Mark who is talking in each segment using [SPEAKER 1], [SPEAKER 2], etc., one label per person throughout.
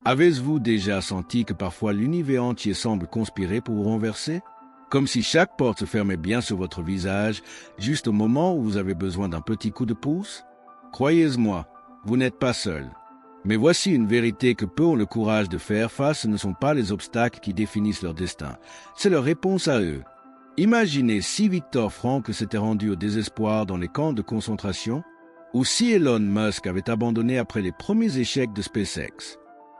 [SPEAKER 1] Avez-vous déjà senti que parfois l'univers entier semble conspirer pour vous renverser? Comme si chaque porte se fermait bien sur votre visage, juste au moment où vous avez besoin d'un petit coup de pouce? Croyez-moi, vous n'êtes pas seul. Mais voici une vérité que peu ont le courage de faire face, ce ne sont pas les obstacles qui définissent leur destin, c'est leur réponse à eux. Imaginez si Viktor Frankl s'était rendu au désespoir dans les camps de concentration, ou si Elon Musk avait abandonné après les premiers échecs de SpaceX.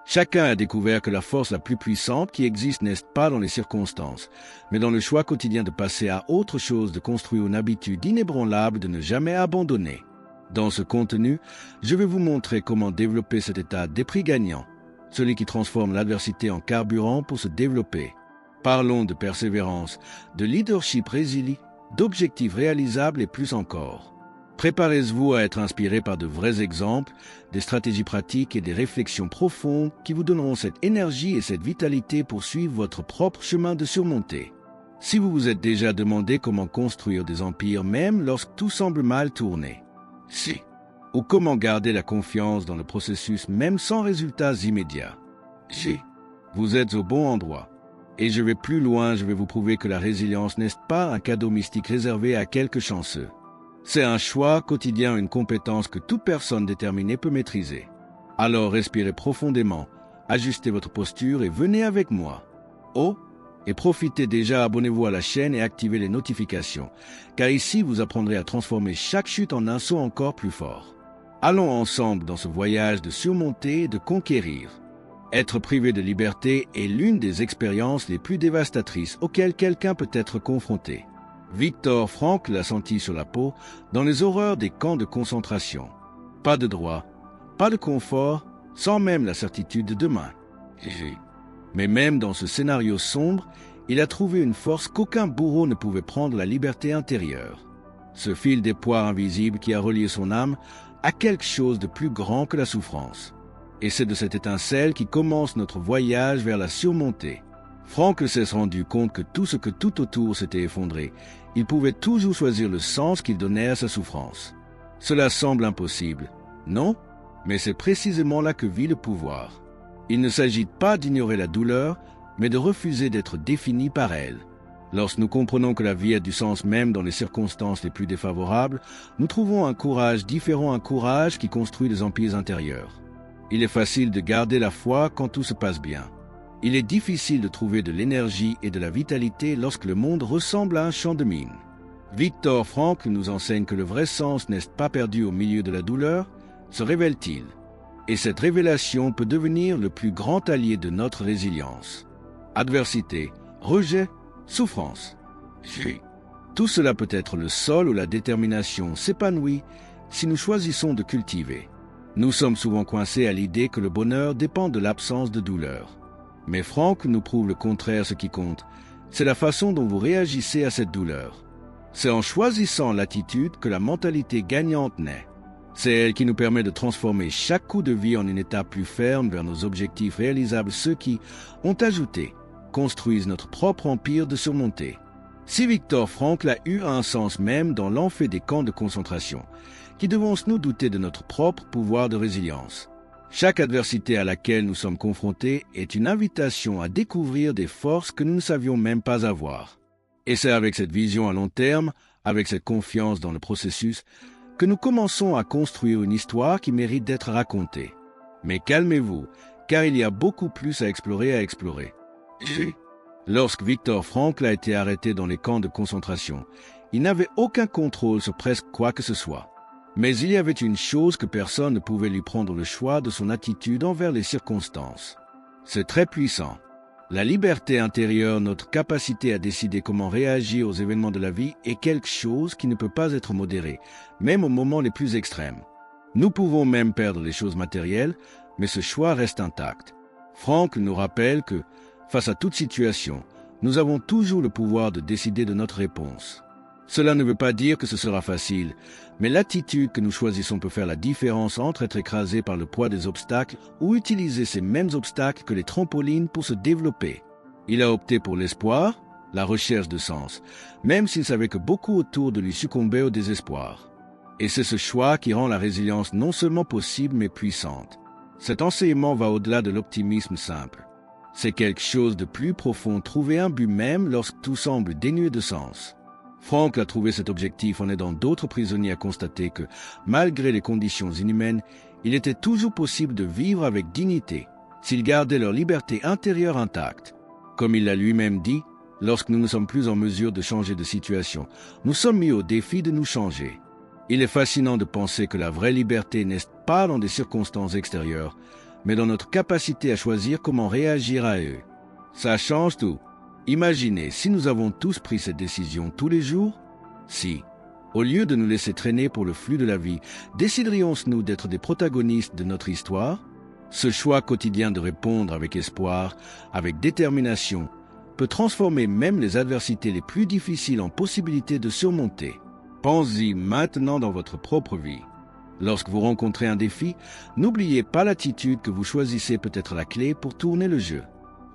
[SPEAKER 1] Chacun a découvert que la force la plus puissante qui existe n'est pas dans les circonstances, mais dans le choix quotidien de passer à autre chose, de construire une habitude inébranlable de ne jamais abandonner. Dans ce contenu, je vais vous montrer comment développer cet état d'esprit gagnant, celui qui transforme l'adversité en carburant pour se développer. Parlons de persévérance, de leadership résilient, d'objectifs réalisables et plus encore. Préparez-vous à être inspiré par de vrais exemples, des stratégies pratiques et des réflexions profondes qui vous donneront cette énergie et cette vitalité pour suivre votre propre chemin de surmontée. Si vous vous êtes déjà demandé comment construire des empires même lorsque tout semble mal tourner, ou comment garder la confiance dans le processus même sans résultats immédiats, vous êtes au bon endroit. Et je vais plus loin, je vais vous prouver que la résilience n'est pas un cadeau mystique réservé à quelques chanceux. C'est un choix quotidien, une compétence que toute personne déterminée peut maîtriser. Alors respirez profondément, ajustez votre posture et venez avec moi. Et profitez déjà, abonnez-vous à la chaîne et activez les notifications, car ici vous apprendrez à transformer chaque chute en un saut encore plus fort. Allons ensemble dans ce voyage de surmonter et de conquérir. Être privé de liberté est l'une des expériences les plus dévastatrices auxquelles quelqu'un peut être confronté. Viktor Frankl l'a senti sur la peau dans les horreurs des camps de concentration. Pas de droit, pas de confort, sans même la certitude de demain. Mais même dans ce scénario sombre, il a trouvé une force qu'aucun bourreau ne pouvait prendre, la liberté intérieure. Ce fil d'espoir invisible qui a relié son âme à quelque chose de plus grand que la souffrance. Et c'est de cette étincelle qui commence notre voyage vers la surmontée. Frankl s'est rendu compte que tout ce que tout autour s'était effondré, il pouvait toujours choisir le sens qu'il donnait à sa souffrance. Cela semble impossible, non? Mais c'est précisément là que vit le pouvoir. Il ne s'agit pas d'ignorer la douleur, mais de refuser d'être défini par elle. Lorsque nous comprenons que la vie a du sens même dans les circonstances les plus défavorables, nous trouvons un courage différent, un courage qui construit des empires intérieurs. Il est facile de garder la foi quand tout se passe bien. Il est difficile de trouver de l'énergie et de la vitalité lorsque le monde ressemble à un champ de mines. Viktor Frankl nous enseigne que le vrai sens n'est pas perdu au milieu de la douleur, se révèle-t-il. Et cette révélation peut devenir le plus grand allié de notre résilience. Adversité, rejet, souffrance. Tout cela peut être le sol où la détermination s'épanouit si nous choisissons de cultiver. Nous sommes souvent coincés à l'idée que le bonheur dépend de l'absence de douleur. Mais Frankl nous prouve le contraire. Ce qui compte, c'est la façon dont vous réagissez à cette douleur. C'est en choisissant l'attitude que la mentalité gagnante naît. C'est elle qui nous permet de transformer chaque coup de vie en une étape plus ferme vers nos objectifs réalisables. Ceux qui, ont ajouté, construisent notre propre empire de surmonter. Si Viktor Frankl a eu un sens même dans l'enfer des camps de concentration, qui devons-nous douter de notre propre pouvoir de résilience? Chaque adversité à laquelle nous sommes confrontés est une invitation à découvrir des forces que nous ne savions même pas avoir. Et c'est avec cette vision à long terme, avec cette confiance dans le processus, que nous commençons à construire une histoire qui mérite d'être racontée. Mais calmez-vous, car il y a beaucoup plus à explorer. Lorsque Viktor Frankl a été arrêté dans les camps de concentration, il n'avait aucun contrôle sur presque quoi que ce soit. Mais il y avait une chose que personne ne pouvait lui prendre: le choix de son attitude envers les circonstances. C'est très puissant. La liberté intérieure, notre capacité à décider comment réagir aux événements de la vie, est quelque chose qui ne peut pas être modéré, même aux moments les plus extrêmes. Nous pouvons même perdre les choses matérielles, mais ce choix reste intact. Frankl nous rappelle que, face à toute situation, nous avons toujours le pouvoir de décider de notre réponse. Cela ne veut pas dire que ce sera facile, mais l'attitude que nous choisissons peut faire la différence entre être écrasé par le poids des obstacles ou utiliser ces mêmes obstacles que les trampolines pour se développer. Il a opté pour l'espoir, la recherche de sens, même s'il savait que beaucoup autour de lui succombaient au désespoir. Et c'est ce choix qui rend la résilience non seulement possible mais puissante. Cet enseignement va au-delà de l'optimisme simple. C'est quelque chose de plus profond, trouver un but même lorsque tout semble dénué de sens. Frank a trouvé cet objectif en aidant d'autres prisonniers à constater que, malgré les conditions inhumaines, il était toujours possible de vivre avec dignité, s'ils gardaient leur liberté intérieure intacte. Comme il l'a lui-même dit, lorsque nous ne sommes plus en mesure de changer de situation, nous sommes mis au défi de nous changer. Il est fascinant de penser que la vraie liberté n'est pas dans des circonstances extérieures, mais dans notre capacité à choisir comment réagir à eux. Ça change tout. Imaginez si nous avons tous pris cette décision tous les jours. Si, au lieu de nous laisser traîner pour le flux de la vie, déciderions-nous d'être des protagonistes de notre histoire? Ce choix quotidien de répondre avec espoir, avec détermination, peut transformer même les adversités les plus difficiles en possibilités de surmonter. Pensez-y maintenant dans votre propre vie. Lorsque vous rencontrez un défi, n'oubliez pas l'attitude que vous choisissez peut être la clé pour tourner le jeu.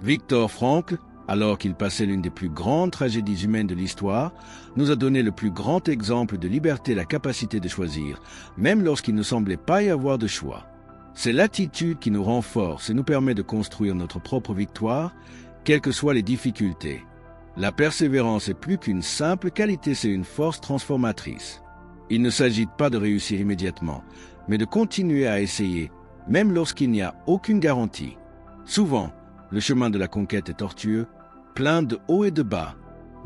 [SPEAKER 1] Viktor Frankl, alors qu'il passait l'une des plus grandes tragédies humaines de l'histoire, nous a donné le plus grand exemple de liberté et la capacité de choisir, même lorsqu'il ne semblait pas y avoir de choix. C'est l'attitude qui nous renforce et nous permet de construire notre propre victoire, quelles que soient les difficultés. La persévérance est plus qu'une simple qualité, c'est une force transformatrice. Il ne s'agit pas de réussir immédiatement, mais de continuer à essayer, même lorsqu'il n'y a aucune garantie. Souvent, le chemin de la conquête est tortueux, plein de hauts et de bas,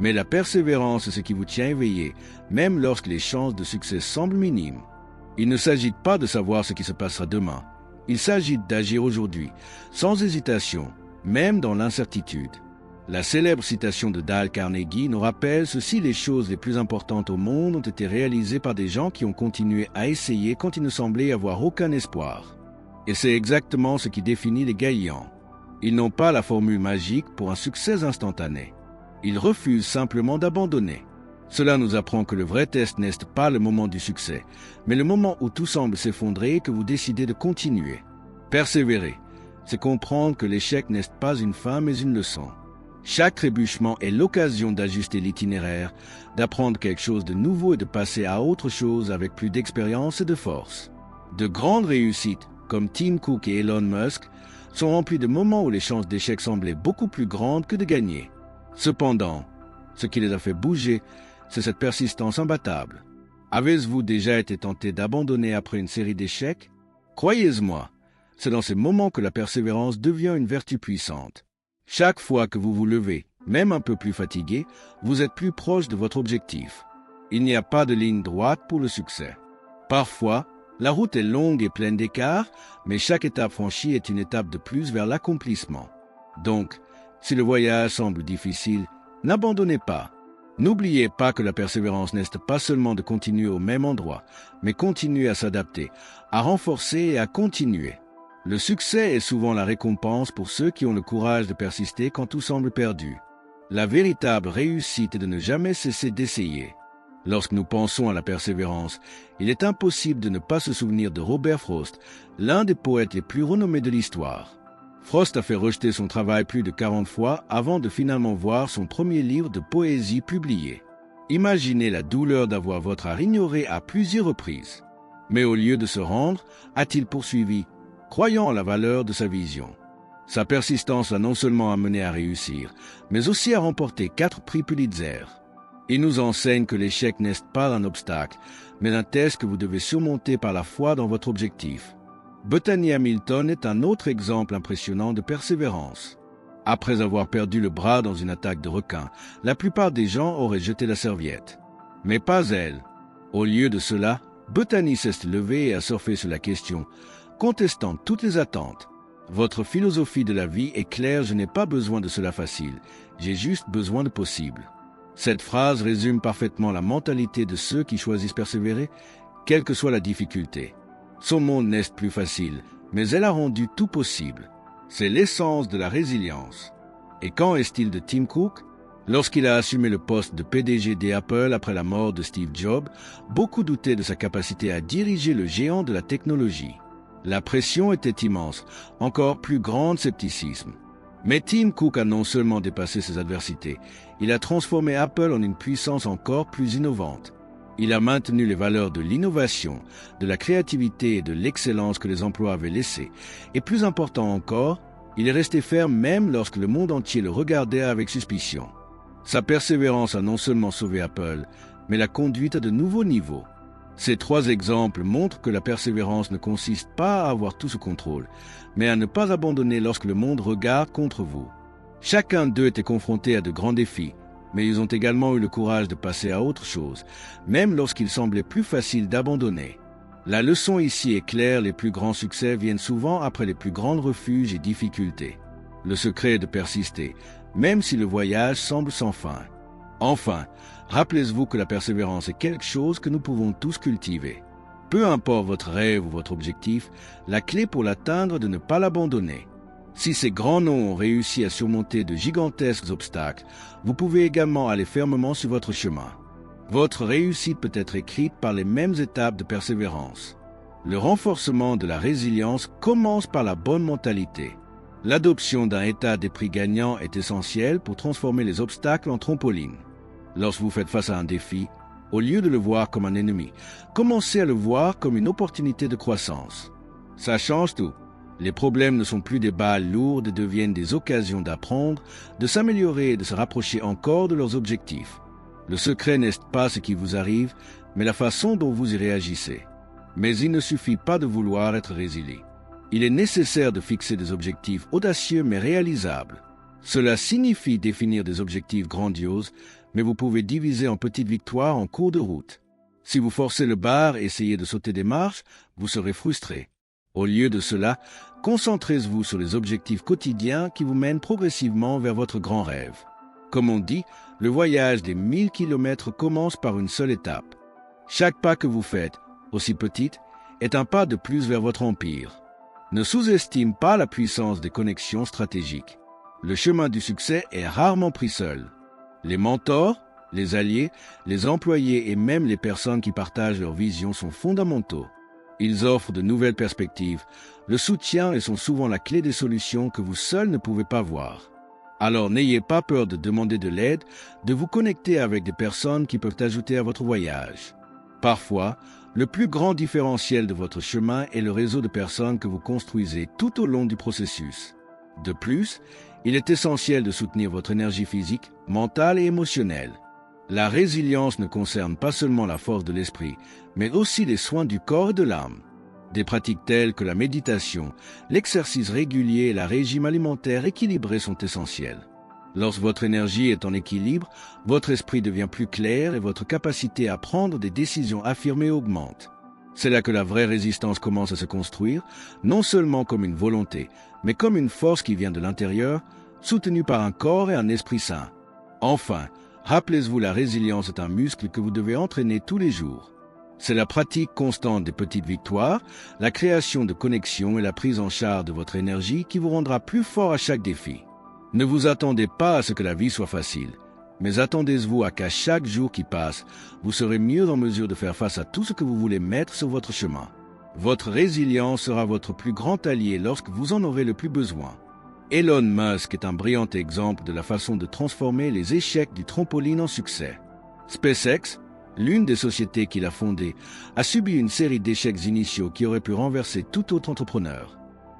[SPEAKER 1] mais la persévérance est ce qui vous tient éveillé, même lorsque les chances de succès semblent minimes. Il ne s'agit pas de savoir ce qui se passera demain, il s'agit d'agir aujourd'hui, sans hésitation, même dans l'incertitude. La célèbre citation de Dale Carnegie nous rappelle ceci: les choses les plus importantes au monde ont été réalisées par des gens qui ont continué à essayer quand il ne semblait y avoir aucun espoir. Et c'est exactement ce qui définit les gagnants. Ils n'ont pas la formule magique pour un succès instantané. Ils refusent simplement d'abandonner. Cela nous apprend que le vrai test n'est pas le moment du succès, mais le moment où tout semble s'effondrer et que vous décidez de continuer. Persévérer, c'est comprendre que l'échec n'est pas une fin mais une leçon. Chaque trébuchement est l'occasion d'ajuster l'itinéraire, d'apprendre quelque chose de nouveau et de passer à autre chose avec plus d'expérience et de force. De grandes réussites, comme Tim Cook et Elon Musk, sont remplies de moments où les chances d'échec semblaient beaucoup plus grandes que de gagner. Cependant, ce qui les a fait bouger, c'est cette persistance imbattable. Avez-vous déjà été tenté d'abandonner après une série d'échecs? Croyez-moi, c'est dans ces moments que la persévérance devient une vertu puissante. Chaque fois que vous vous levez, même un peu plus fatigué, vous êtes plus proche de votre objectif. Il n'y a pas de ligne droite pour le succès. Parfois, la route est longue et pleine d'écarts, mais chaque étape franchie est une étape de plus vers l'accomplissement. Donc, si le voyage semble difficile, n'abandonnez pas. N'oubliez pas que la persévérance n'est pas seulement de continuer au même endroit, mais continuer à s'adapter, à renforcer et à continuer. Le succès est souvent la récompense pour ceux qui ont le courage de persister quand tout semble perdu. La véritable réussite est de ne jamais cesser d'essayer. Lorsque nous pensons à la persévérance, il est impossible de ne pas se souvenir de Robert Frost, l'un des poètes les plus renommés de l'histoire. Frost a fait rejeter son travail plus de 40 fois avant de finalement voir son premier livre de poésie publié. Imaginez la douleur d'avoir votre art ignoré à plusieurs reprises. Mais au lieu de se rendre, a-t-il poursuivi, croyant en la valeur de sa vision. Sa persistance l'a non seulement amené à réussir, mais aussi à remporter 4 prix Pulitzer. Il nous enseigne que l'échec n'est pas un obstacle, mais un test que vous devez surmonter par la foi dans votre objectif. Bethany Hamilton est un autre exemple impressionnant de persévérance. Après avoir perdu le bras dans une attaque de requin, la plupart des gens auraient jeté la serviette. Mais pas elle. Au lieu de cela, Bethany s'est levée et a surfé sur la question, contestant toutes les attentes. Votre philosophie de la vie est claire, je n'ai pas besoin de cela facile, j'ai juste besoin de possible. Cette phrase résume parfaitement la mentalité de ceux qui choisissent persévérer, quelle que soit la difficulté. Son monde n'est plus facile, mais elle a rendu tout possible. C'est l'essence de la résilience. Et qu'en est-il de Tim Cook? Lorsqu'il a assumé le poste de PDG d'Apple après la mort de Steve Jobs, beaucoup doutaient de sa capacité à diriger le géant de la technologie. La pression était immense, encore plus grand scepticisme. Mais Tim Cook a non seulement dépassé ses adversités, il a transformé Apple en une puissance encore plus innovante. Il a maintenu les valeurs de l'innovation, de la créativité et de l'excellence que les emplois avaient laissées. Et plus important encore, il est resté ferme même lorsque le monde entier le regardait avec suspicion. Sa persévérance a non seulement sauvé Apple, mais l'a conduite à de nouveaux niveaux. Ces 3 exemples montrent que la persévérance ne consiste pas à avoir tout sous contrôle, mais à ne pas abandonner lorsque le monde regarde contre vous. Chacun d'eux était confronté à de grands défis, mais ils ont également eu le courage de passer à autre chose, même lorsqu'il semblait plus facile d'abandonner. La leçon ici est claire, les plus grands succès viennent souvent après les plus grands refuges et difficultés. Le secret est de persister, même si le voyage semble sans fin. Enfin, rappelez-vous que la persévérance est quelque chose que nous pouvons tous cultiver. Peu importe votre rêve ou votre objectif, la clé pour l'atteindre est de ne pas l'abandonner. Si ces grands noms ont réussi à surmonter de gigantesques obstacles, vous pouvez également aller fermement sur votre chemin. Votre réussite peut être écrite par les mêmes étapes de persévérance. Le renforcement de la résilience commence par la bonne mentalité. L'adoption d'un état d'esprit gagnant est essentielle pour transformer les obstacles en trampolines. Lorsque vous faites face à un défi, au lieu de le voir comme un ennemi, commencez à le voir comme une opportunité de croissance. Ça change tout. Les problèmes ne sont plus des balles lourdes et deviennent des occasions d'apprendre, de s'améliorer et de se rapprocher encore de leurs objectifs. Le secret n'est pas ce qui vous arrive, mais la façon dont vous y réagissez. Mais il ne suffit pas de vouloir être résilient. Il est nécessaire de fixer des objectifs audacieux mais réalisables. Cela signifie définir des objectifs grandioses, mais vous pouvez diviser en petites victoires en cours de route. Si vous forcez le bar et essayez de sauter des marches, vous serez frustré. Au lieu de cela, concentrez-vous sur les objectifs quotidiens qui vous mènent progressivement vers votre grand rêve. Comme on dit, le voyage des 1000 km commence par une seule étape. Chaque pas que vous faites, aussi petite, est un pas de plus vers votre empire. Ne sous-estime pas la puissance des connexions stratégiques. Le chemin du succès est rarement pris seul. Les mentors, les alliés, les employés et même les personnes qui partagent leur vision sont fondamentaux. Ils offrent de nouvelles perspectives, le soutien et sont souvent la clé des solutions que vous seul ne pouvez pas voir. Alors n'ayez pas peur de demander de l'aide, de vous connecter avec des personnes qui peuvent ajouter à votre voyage. Parfois, le plus grand différentiel de votre chemin est le réseau de personnes que vous construisez tout au long du processus. De plus, il est essentiel de soutenir votre énergie physique, mentale et émotionnelle. La résilience ne concerne pas seulement la force de l'esprit, mais aussi les soins du corps et de l'âme. Des pratiques telles que la méditation, l'exercice régulier et la régime alimentaire équilibré sont essentiels. Lorsque votre énergie est en équilibre, votre esprit devient plus clair et votre capacité à prendre des décisions affirmées augmente. C'est là que la vraie résistance commence à se construire, non seulement comme une volonté, mais comme une force qui vient de l'intérieur, soutenue par un corps et un esprit sain. Enfin, rappelez-vous, la résilience est un muscle que vous devez entraîner tous les jours. C'est la pratique constante des petites victoires, la création de connexions et la prise en charge de votre énergie qui vous rendra plus fort à chaque défi. Ne vous attendez pas à ce que la vie soit facile, mais attendez-vous à qu'à chaque jour qui passe, vous serez mieux en mesure de faire face à tout ce que vous voulez mettre sur votre chemin. Votre résilience sera votre plus grand allié lorsque vous en aurez le plus besoin. Elon Musk est un brillant exemple de la façon de transformer les échecs du trampoline en succès. SpaceX, l'une des sociétés qu'il a fondées, a subi une série d'échecs initiaux qui auraient pu renverser tout autre entrepreneur.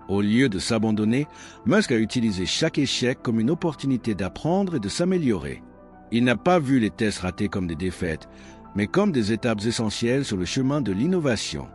[SPEAKER 1] Au lieu de s'abandonner, Musk a utilisé chaque échec comme une opportunité d'apprendre et de s'améliorer. Il n'a pas vu les tests ratés comme des défaites, mais comme des étapes essentielles sur le chemin de l'innovation.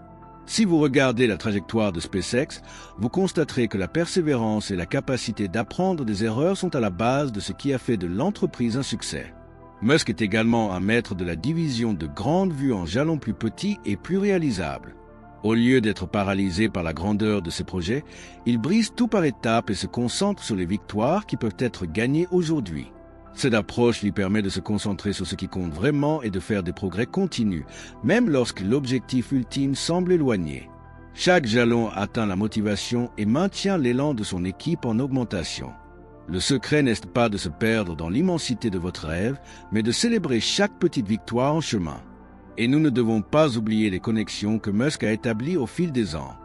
[SPEAKER 1] Si vous regardez la trajectoire de SpaceX, vous constaterez que la persévérance et la capacité d'apprendre des erreurs sont à la base de ce qui a fait de l'entreprise un succès. Musk est également un maître de la division de grandes vues en jalons plus petits et plus réalisables. Au lieu d'être paralysé par la grandeur de ses projets, il brise tout par étapes et se concentre sur les victoires qui peuvent être gagnées aujourd'hui. Cette approche lui permet de se concentrer sur ce qui compte vraiment et de faire des progrès continus, même lorsque l'objectif ultime semble éloigné. Chaque jalon atteint la motivation et maintient l'élan de son équipe en augmentation. Le secret n'est pas de se perdre dans l'immensité de votre rêve, mais de célébrer chaque petite victoire en chemin. Et nous ne devons pas oublier les connexions que Musk a établies au fil des ans.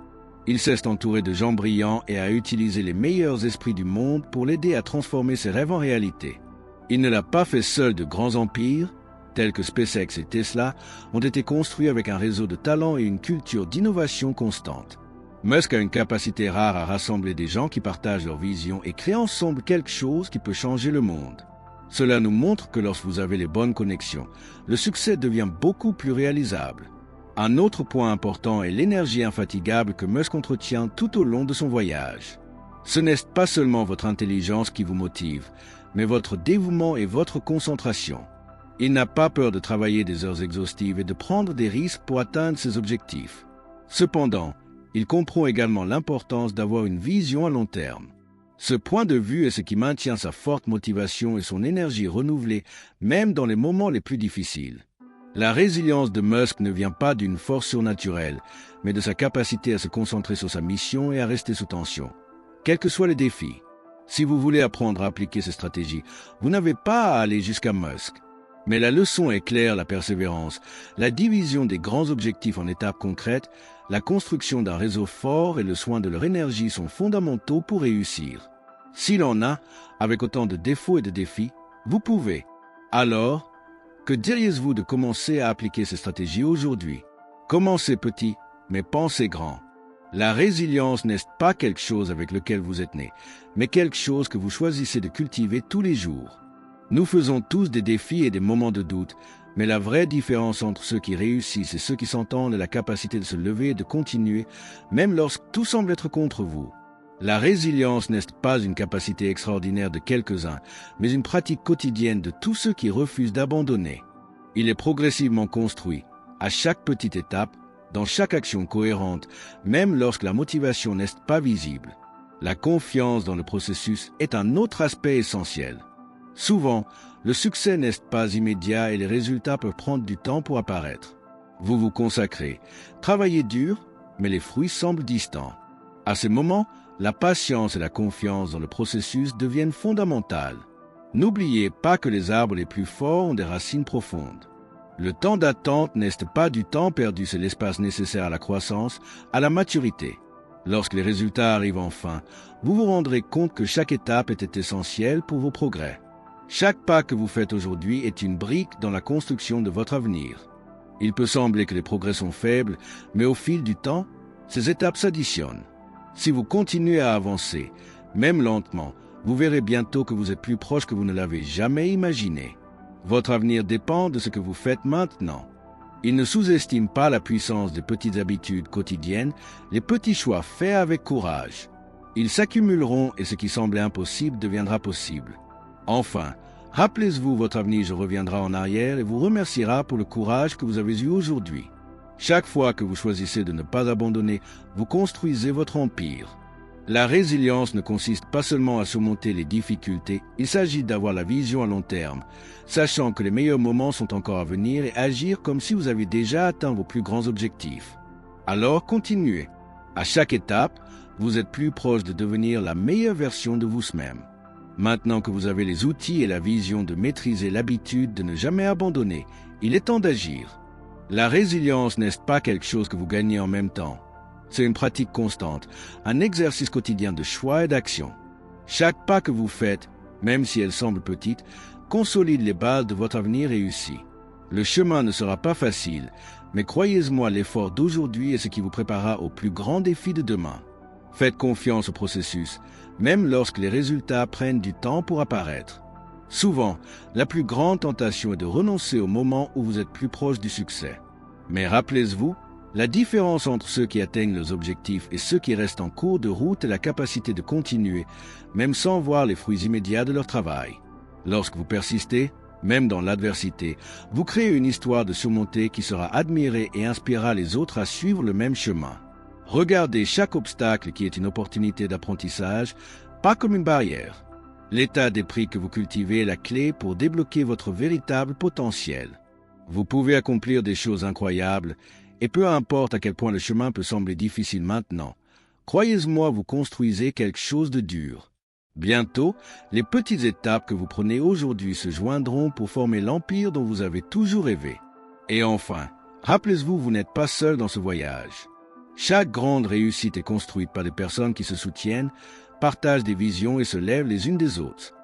[SPEAKER 1] Il s'est entouré de gens brillants et a utilisé les meilleurs esprits du monde pour l'aider à transformer ses rêves en réalité. Il ne l'a pas fait seul de grands empires, tels que SpaceX et Tesla, ont été construits avec un réseau de talents et une culture d'innovation constante. Musk a une capacité rare à rassembler des gens qui partagent leur vision et créer ensemble quelque chose qui peut changer le monde. Cela nous montre que lorsque vous avez les bonnes connexions, le succès devient beaucoup plus réalisable. Un autre point important est l'énergie infatigable que Musk entretient tout au long de son voyage. Ce n'est pas seulement votre intelligence qui vous motive, mais votre dévouement et votre concentration. Il n'a pas peur de travailler des heures exhaustives et de prendre des risques pour atteindre ses objectifs. Cependant, il comprend également l'importance d'avoir une vision à long terme. Ce point de vue est ce qui maintient sa forte motivation et son énergie renouvelée, même dans les moments les plus difficiles. La résilience de Musk ne vient pas d'une force surnaturelle, mais de sa capacité à se concentrer sur sa mission et à rester sous tension, quels que soient les défis. Si vous voulez apprendre à appliquer ces stratégies, vous n'avez pas à aller jusqu'à Musk. Mais la leçon est claire, la persévérance, la division des grands objectifs en étapes concrètes, la construction d'un réseau fort et le soin de leur énergie sont fondamentaux pour réussir. S'il en a, avec autant de défauts et de défis, vous pouvez. Alors, que diriez-vous de commencer à appliquer ces stratégies aujourd'hui? Commencez petit, mais pensez grand. La résilience n'est pas quelque chose avec lequel vous êtes né, mais quelque chose que vous choisissez de cultiver tous les jours. Nous faisons tous des défis et des moments de doute, mais la vraie différence entre ceux qui réussissent et ceux qui s'entendent est la capacité de se lever et de continuer, même lorsque tout semble être contre vous. La résilience n'est pas une capacité extraordinaire de quelques-uns, mais une pratique quotidienne de tous ceux qui refusent d'abandonner. Il est progressivement construit, à chaque petite étape, dans chaque action cohérente, même lorsque la motivation n'est pas visible. La confiance dans le processus est un autre aspect essentiel. Souvent, le succès n'est pas immédiat et les résultats peuvent prendre du temps pour apparaître. Vous vous consacrez, travaillez dur, mais les fruits semblent distants. À ces moments, la patience et la confiance dans le processus deviennent fondamentales. N'oubliez pas que les arbres les plus forts ont des racines profondes. Le temps d'attente n'est pas du temps perdu, c'est l'espace nécessaire à la croissance, à la maturité. Lorsque les résultats arrivent enfin, vous vous rendrez compte que chaque étape était essentielle pour vos progrès. Chaque pas que vous faites aujourd'hui est une brique dans la construction de votre avenir. Il peut sembler que les progrès sont faibles, mais au fil du temps, ces étapes s'additionnent. Si vous continuez à avancer, même lentement, vous verrez bientôt que vous êtes plus proche que vous ne l'avez jamais imaginé. Votre avenir dépend de ce que vous faites maintenant. Il ne sous-estime pas la puissance des petites habitudes quotidiennes, les petits choix faits avec courage. Ils s'accumuleront et ce qui semblait impossible deviendra possible. Enfin, rappelez-vous, votre avenir reviendra en arrière et vous remerciera pour le courage que vous avez eu aujourd'hui. Chaque fois que vous choisissez de ne pas abandonner, vous construisez votre empire. La résilience ne consiste pas seulement à surmonter les difficultés, il s'agit d'avoir la vision à long terme, sachant que les meilleurs moments sont encore à venir et agir comme si vous aviez déjà atteint vos plus grands objectifs. Alors continuez. À chaque étape, vous êtes plus proche de devenir la meilleure version de vous-même. Maintenant que vous avez les outils et la vision de maîtriser l'habitude de ne jamais abandonner, il est temps d'agir. La résilience n'est pas quelque chose que vous gagnez en même temps. C'est une pratique constante, un exercice quotidien de choix et d'action. Chaque pas que vous faites, même si elle semble petite, consolide les bases de votre avenir réussi. Le chemin ne sera pas facile, mais croyez-moi, l'effort d'aujourd'hui est ce qui vous préparera aux plus grands défis de demain. Faites confiance au processus, même lorsque les résultats prennent du temps pour apparaître. Souvent, la plus grande tentation est de renoncer au moment où vous êtes plus proche du succès. Mais rappelez-vous, la différence entre ceux qui atteignent leurs objectifs et ceux qui restent en cours de route est la capacité de continuer, même sans voir les fruits immédiats de leur travail. Lorsque vous persistez, même dans l'adversité, vous créez une histoire de surmonter qui sera admirée et inspirera les autres à suivre le même chemin. Regardez chaque obstacle qui est une opportunité d'apprentissage, pas comme une barrière. L'état d'esprit que vous cultivez est la clé pour débloquer votre véritable potentiel. Vous pouvez accomplir des choses incroyables, et peu importe à quel point le chemin peut sembler difficile maintenant, croyez-moi, vous construisez quelque chose de dur. Bientôt, les petites étapes que vous prenez aujourd'hui se joindront pour former l'empire dont vous avez toujours rêvé. Et enfin, rappelez-vous, vous n'êtes pas seul dans ce voyage. Chaque grande réussite est construite par des personnes qui se soutiennent, partagent des visions et se lèvent les unes des autres.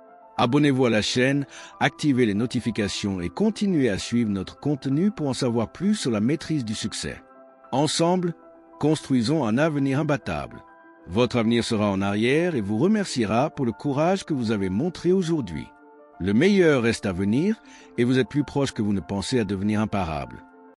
[SPEAKER 1] Abonnez-vous à la chaîne, activez les notifications et continuez à suivre notre contenu pour en savoir plus sur la maîtrise du succès. Ensemble, construisons un avenir imbattable. Votre avenir sera en arrière et vous remerciera pour le courage que vous avez montré aujourd'hui. Le meilleur reste à venir et vous êtes plus proche que vous ne pensez à devenir imparable.